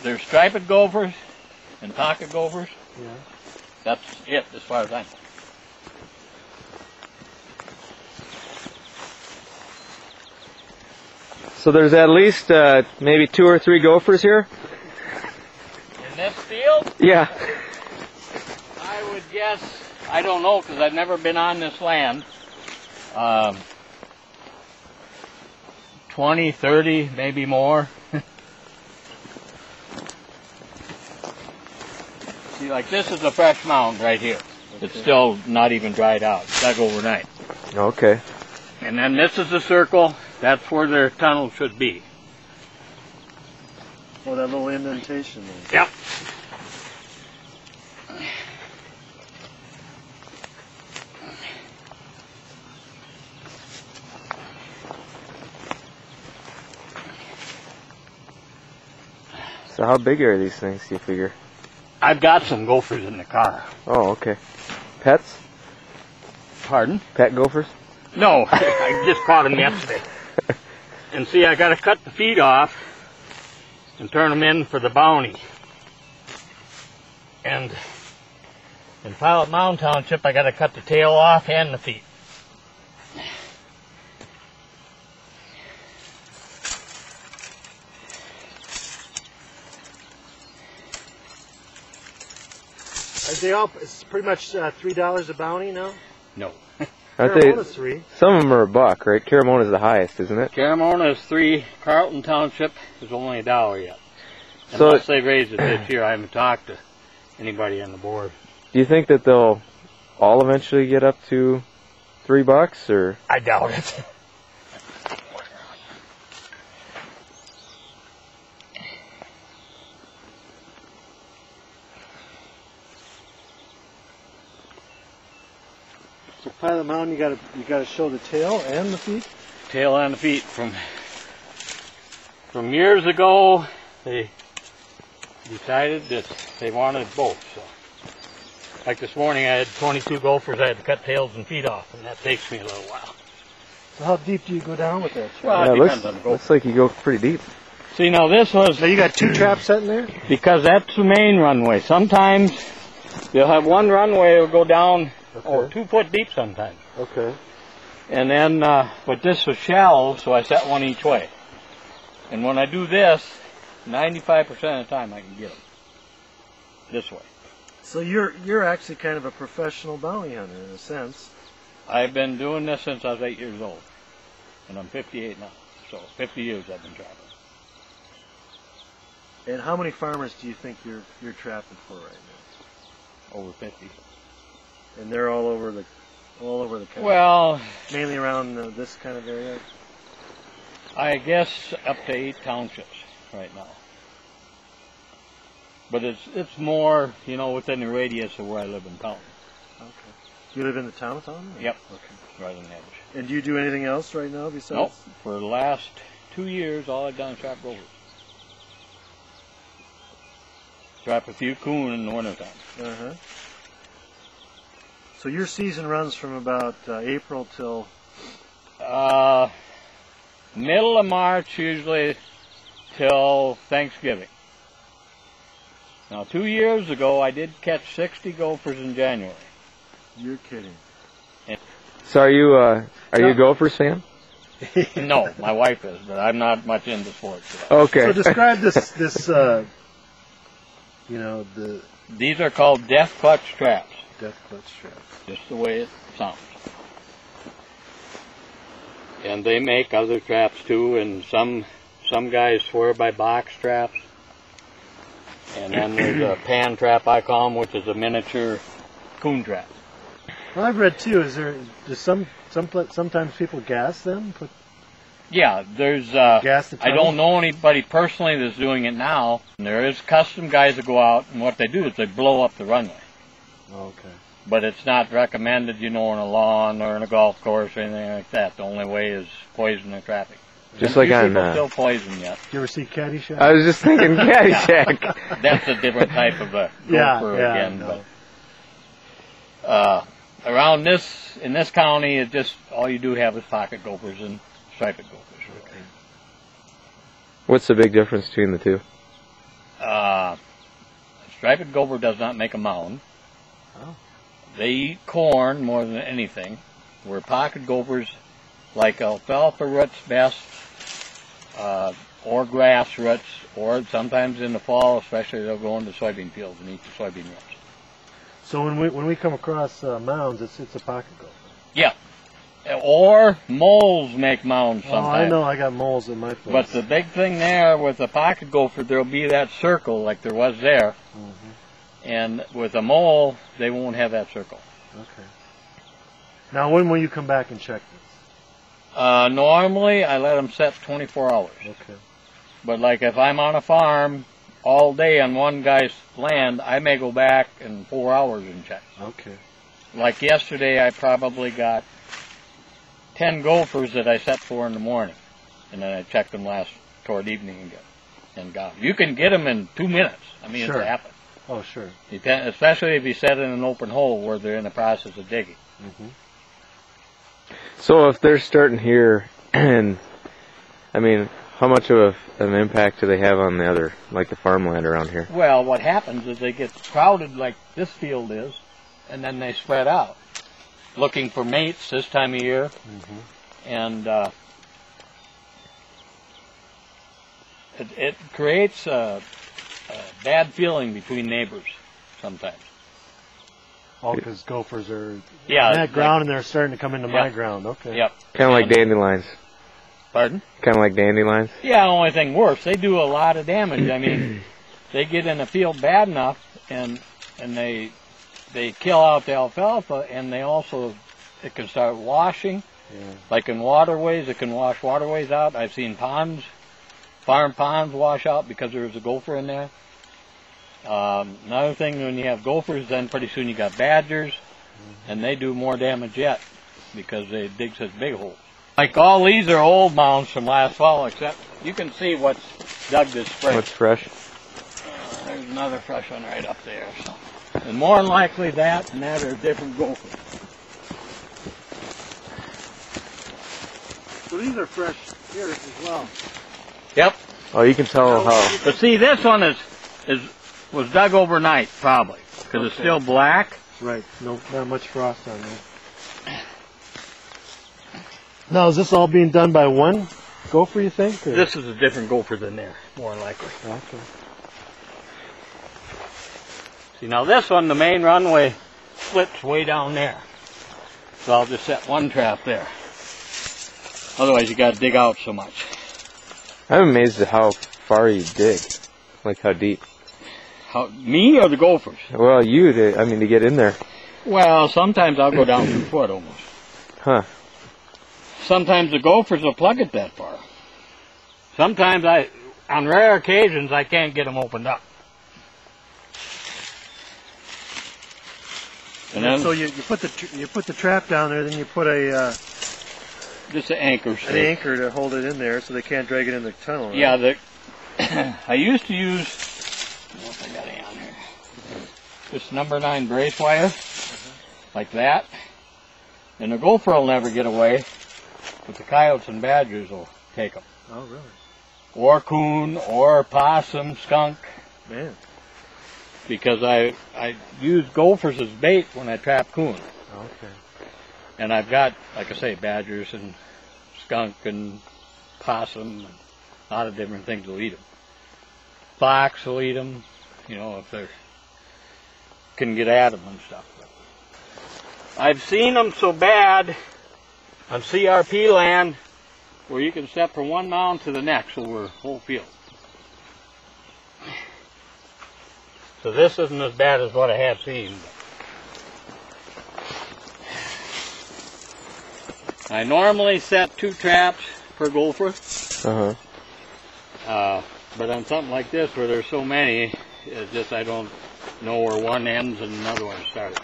There's striped gophers and pocket gophers. Yeah. That's it as far as I know. So there's at least maybe 2 or 3 gophers here? In this field? Yeah. I would guess, I don't know because I've never been on this land. 20, 30, maybe more. See, like this is a fresh mound right here. It's still not even dried out. It's dug overnight. Okay. And then this is the circle. That's where their tunnel should be. Oh, that little indentation there. Yep. So how big are these things, do you figure? I've got some gophers in the car. Oh, okay. Pets? Pardon? Pet gophers? No, I just caught them yesterday. And see, I got to cut the feet off and turn them in for the bounty. And in Pilot Mound Township, I got to cut the tail off and the feet. Are they all? It's pretty much $3 a bounty now. No. Caramona's $3. Some of them are $1, right? Caramona's the highest, isn't it? Caramona is $3. Carlton Township is only $1 yet. So Unless they raise it this year. I haven't talked to anybody on the board. do you think that they'll all eventually get up to $3, or? I doubt it. So Pilot Mountain, you gotta show the tail and the feet. Tail and the feet. From years ago, they decided that they wanted both. So, like this morning, I had 22 gophers. I had to cut tails and feet off, and that takes me a little while. So how deep do you go down with that? Well, Yeah, it depends on the gopher. looks like you go pretty deep. See, now this was Now you got 2 traps set in there? because that's the main runway. Sometimes you'll have one runway will go down 2 foot deep sometimes. Okay. And then, but this was shallow, so I set one each way. And when I do this, 95% of the time I can get them this way. So you're actually kind of a professional bounty hunter in a sense. I've been doing this since I was 8 years old, and I'm 58 now. So 50 years I've been traveling. And how many farmers do you think you're trapping for right now? Over 50. And they're all over the country. Well, Mainly around this kind of area. I guess up to 8 townships right now. But it's more, you know, within the radius of where I live in town. Okay. You live in the town of Taunton? Yep. Okay. Right on the edge. And do you do anything else right now besides? Nope. For the last 2 years, all I've done is trap gophers. Trap a few coon in the wintertime. Uh-huh. So your season runs from about April till? Middle of March usually till Thanksgiving. Now 2 years ago I did catch 60 gophers in January. You're kidding. So are you a Gophers fan? No, my wife is, but I'm not much into sports. Okay. So describe this you know, the These are called death clutch traps, death clutch traps. just the way it sounds. And they make other traps too, and some guys swear by box traps. And then there's a pan trap, I call them, which is a miniature coon trap. Well, I've read too. Sometimes people gas them? Yeah, there's. Gas the I don't know anybody personally that's doing it now. And there is custom guys that go out, and what they do is they blow up the runway. Okay. But it's not recommended, you know, on a lawn or in a golf course or anything like that. The only way is poison or traffic. Just And like few on. people still poison yet. You ever see Caddyshack? I was just thinking Caddyshack. That's a different type of a Yeah, gopher yeah, again. no. But around in this county, it just all you do have is pocket gophers and striped gophers. What's the big difference between the two? striped gopher does not make a mound. Oh. They eat corn more than anything, where pocket gophers like alfalfa roots best, or grass roots, or sometimes in the fall, especially, they'll go into soybean fields and eat the soybean roots. So when we come across mounds, it's a pocket gopher. Yeah. Or moles make mounds sometimes. Oh, I know. I got moles in my place. But the big thing there with the pocket gopher, there'll be that circle like there was there. Mm-hmm. And with a mole, they won't have that circle. Okay. Now, when will you come back and check this? Normally, I let them set 24 hours. Okay. But like if I'm on a farm all day on one guy's land, I may go back in 4 hours and check. Okay. Like yesterday, I probably got 10 gophers that I set for in the morning, and then I checked them toward evening and got them. You can get them in 2 minutes. I mean, Sure. It's happened. Oh, sure. Especially if you set in an open hole where they're in the process of digging. Mm-hmm. So if they're starting here, and I mean, how much of an impact do they have on the other, like the farmland around here? Well, what happens is they get crowded like this field is, and then they spread out, looking for mates this time of year, and it creates a bad feeling between neighbors sometimes. All because gophers are Yeah, on that like- ground and they're starting to come into my Yep. ground. Okay. Yep. Kind of like dandelions. Pardon? Kind of like dandelions. Yeah, only thing worse, they do a lot of damage. I mean, they get in the field bad enough, and they kill out the alfalfa, and they also, it can start washing. Yeah. Like in waterways, it can wash waterways out. I've seen ponds, farm ponds wash out because there was a gopher in there. Another thing, when you have gophers, then pretty soon you got badgers, and they do more damage yet because they dig such big holes. Like all these are old mounds from last fall, except you can see what's dug this spring. What's fresh? There's another fresh one right up there. So. And more than likely that and that are different gophers. So these are fresh here as well. Yep. Oh, you can tell how. But see, this one was dug overnight, probably, because it's Okay. still black. Right. No, not much frost on there. Now, is this all being done by one gopher, you think? Or? This is a different gopher than there, more than likely. Okay. See, now this one, the main runway splits way down there. So I'll just set one trap there. Otherwise, you got to dig out so much. I'm amazed at how far you dig. Like how deep. Me or the gophers? Well, to get in there. Well, sometimes I'll go down 2 foot almost. Huh. Sometimes the gophers will plug it that far. Sometimes on rare occasions, I can't get them opened up. And then So you put the trap down there, then you put just an anchor. an anchor to hold it in there, so they can't drag it in the tunnel. Right? Yeah, I used to use. What I got on here? This number 9 brace wire, like that, and the gopher will never get away, but the coyotes and badgers will take them. Oh, really? Or coon, or possum, skunk. Man. Because I use gophers as bait when I trap coon. Okay. And I've got, like I say, badgers and skunk and possum and a lot of different things will eat them. Fox will eat them, if they can get at them and stuff. But I've seen them so bad on CRP land where you can step from one mound to the next over a whole field. So this isn't as bad as what I have seen. I normally set 2 traps per gopher, but on something like this where there's so many, it's just I don't know where one ends and another one starts.